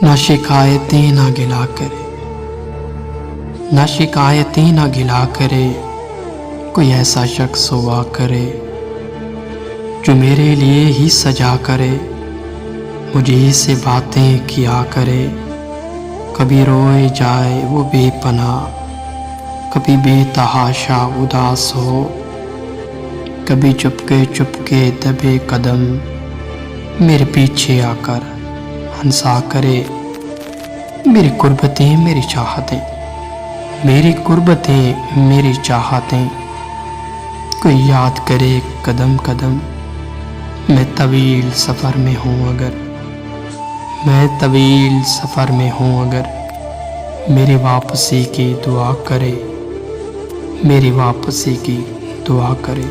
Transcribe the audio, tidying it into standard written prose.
ना शिकायतें ना गिला करे, ना शिकायतें ना गिला करे, कोई ऐसा शख्स हुआ करे जो मेरे लिए ही सजा करे, मुझे ही से बातें किया करे। कभी रोए जाए वो बेपनाह, कभी बेतहाशा उदास हो, कभी चुपके चुपके दबे कदम मेरे पीछे आकर हंसा करे। मेरी कुर्बतें मेरी चाहतें, मेरी कुर्बतें मेरी चाहतें, कोई याद करे कदम कदम। मैं तवील सफ़र में हूँ अगर, मैं तवील सफ़र में हूँ अगर, मेरी वापसी की दुआ करे, मेरी वापसी की दुआ करे।